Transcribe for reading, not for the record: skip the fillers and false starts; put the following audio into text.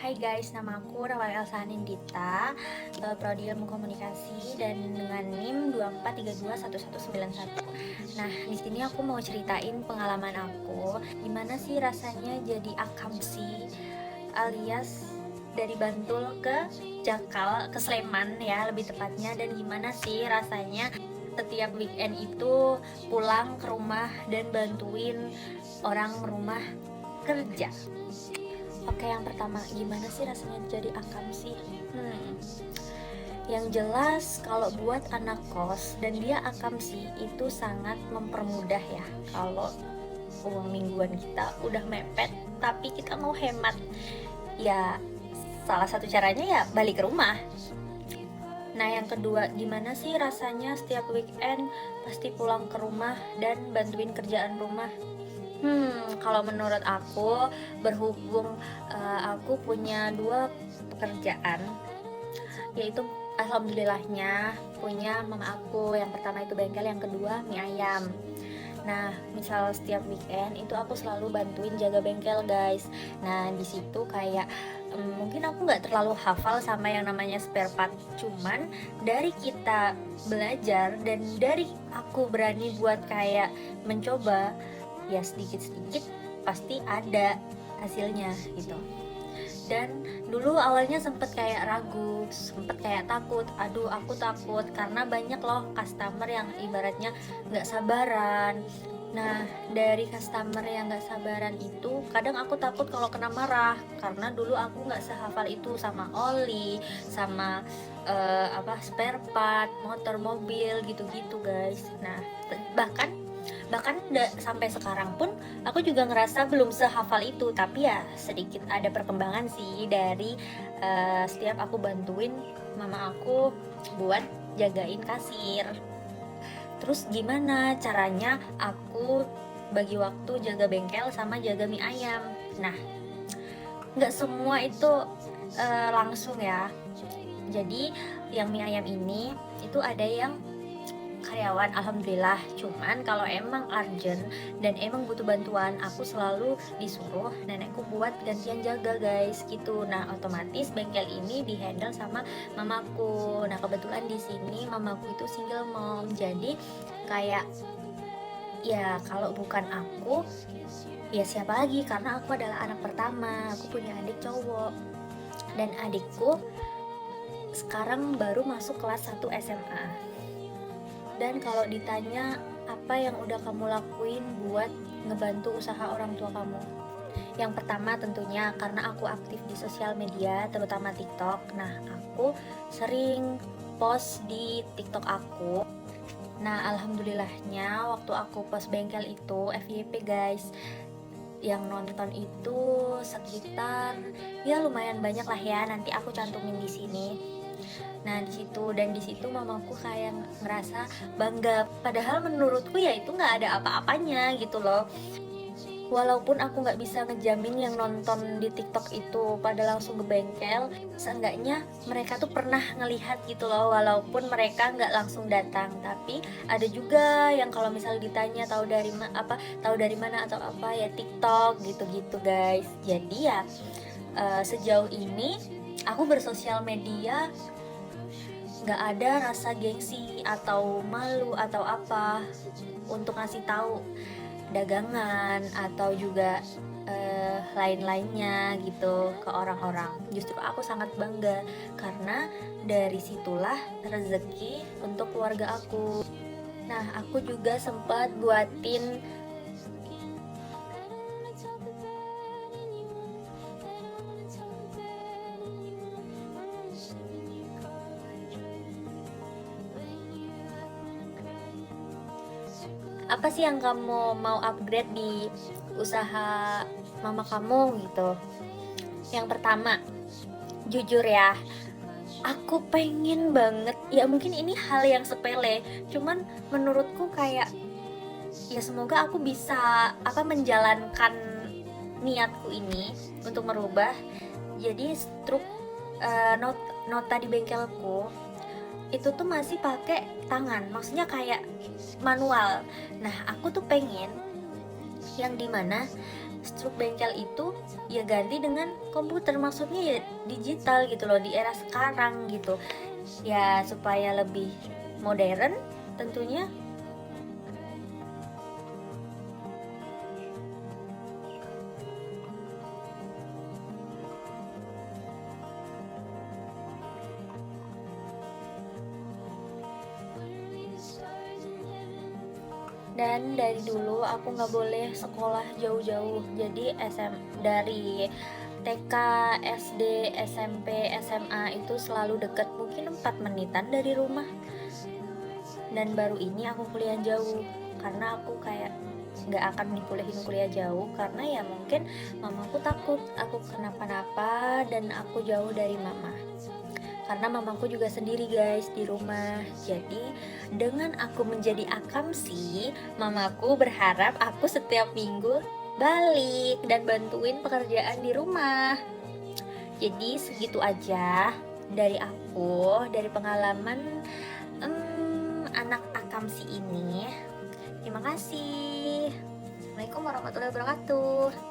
Hai guys, nama aku Rawal Elsa Nindita, Prodi Ilmu Komunikasi dan dengan NIM 24321191. Nah, di sini aku mau ceritain pengalaman aku, gimana sih rasanya jadi akamsi alias dari Bantul ke Jakal, ke Sleman ya lebih tepatnya, dan gimana sih rasanya setiap weekend itu pulang ke rumah dan bantuin orang rumah kerja. Oke, yang pertama, gimana sih rasanya jadi akamsi? Yang jelas kalau buat anak kos dan dia akamsi itu sangat mempermudah ya. Kalau uang mingguan kita udah mepet tapi kita mau hemat, ya salah satu caranya ya balik ke rumah. Nah, yang kedua, gimana sih rasanya setiap weekend pasti pulang ke rumah dan bantuin kerjaan rumah? Kalau menurut aku, berhubung aku punya dua pekerjaan, yaitu alhamdulillahnya punya mama aku. Yang pertama itu bengkel, yang kedua mie ayam. Nah, misal setiap weekend itu aku selalu bantuin jaga bengkel, guys. Nah, di situ kayak mungkin aku nggak terlalu hafal sama yang namanya spare part. Cuman dari kita belajar dan dari aku berani buat kayak mencoba, ya sedikit-sedikit pasti ada hasilnya gitu. Dan dulu awalnya sempet kayak ragu, sempet kayak takut, aduh aku takut karena banyak loh customer yang ibaratnya nggak sabaran. Nah, dari customer yang nggak sabaran itu kadang aku takut kalau kena marah, karena dulu aku nggak sehafal itu sama oli, sama spare part motor, mobil gitu-gitu guys. Nah, bahkan bahkan sampai sekarang pun aku juga ngerasa belum sehafal itu, tapi ya sedikit ada perkembangan sih dari setiap aku bantuin mama aku buat jagain kasir. Terus gimana caranya aku bagi waktu jaga bengkel sama jaga mie ayam? Nah, nggak semua itu langsung ya. Jadi yang mie ayam ini itu ada yang karyawan, alhamdulillah. Cuman kalau emang urgent dan emang butuh bantuan, aku selalu disuruh nenekku buat gantian jaga guys gitu. Nah, otomatis bengkel ini dihandle sama mamaku. Nah, kebetulan di sini mamaku itu single mom, jadi kayak ya kalau bukan aku ya siapa lagi, karena aku adalah anak pertama. Aku punya adik cowok dan adikku sekarang baru masuk kelas 1 SMA. Dan kalau ditanya apa yang udah kamu lakuin buat ngebantu usaha orang tua kamu? Yang pertama tentunya karena aku aktif di sosial media, terutama TikTok. Nah, aku sering post di TikTok aku. Nah, alhamdulillahnya waktu aku post bengkel itu FYP guys, yang nonton itu sekitar ya lumayan banyak lah ya, nanti aku cantumin di sini. Nah, di situ mamaku kayak ngerasa bangga, padahal menurutku ya itu nggak ada apa-apanya gitu loh. Walaupun aku nggak bisa ngejamin yang nonton di TikTok itu pada langsung ke bengkel, seenggaknya mereka tuh pernah ngelihat gitu loh, walaupun mereka nggak langsung datang. Tapi ada juga yang kalau misal ditanya tahu dari mana atau apa, ya TikTok gitu-gitu guys. Jadi ya sejauh ini aku bersosial media nggak ada rasa gengsi atau malu atau apa untuk ngasih tahu dagangan atau juga lain-lainnya gitu ke orang-orang. Justru aku sangat bangga karena dari situlah rezeki untuk keluarga aku. Nah, aku juga sempat buatin apa sih yang kamu mau upgrade di usaha mama kamu gitu. Yang pertama, jujur ya, aku pengen banget, ya mungkin ini hal yang sepele, cuman menurutku kayak ya semoga aku bisa menjalankan niatku ini untuk merubah. Jadi struk nota di bengkelku itu tuh masih pakai tangan, maksudnya kayak manual. Nah, aku tuh pengen yang dimana struk bengkel itu ya ganti dengan komputer, maksudnya ya digital gitu loh di era sekarang gitu ya, supaya lebih modern tentunya. Dan dari dulu aku nggak boleh sekolah jauh-jauh, jadi dari TK, SD, SMP, SMA itu selalu deket, mungkin 4 menitan dari rumah. Dan baru ini aku kuliah jauh, karena aku kayak nggak akan dibolehin kuliah jauh karena ya mungkin mamaku takut aku kenapa-napa dan aku jauh dari mama, karena mamaku juga sendiri guys di rumah. Jadi dengan aku menjadi akamsi, mamaku berharap aku setiap minggu balik dan bantuin pekerjaan di rumah. Jadi segitu aja dari aku, dari pengalaman anak akamsi ini. Terima kasih. Assalamualaikum warahmatullahi wabarakatuh.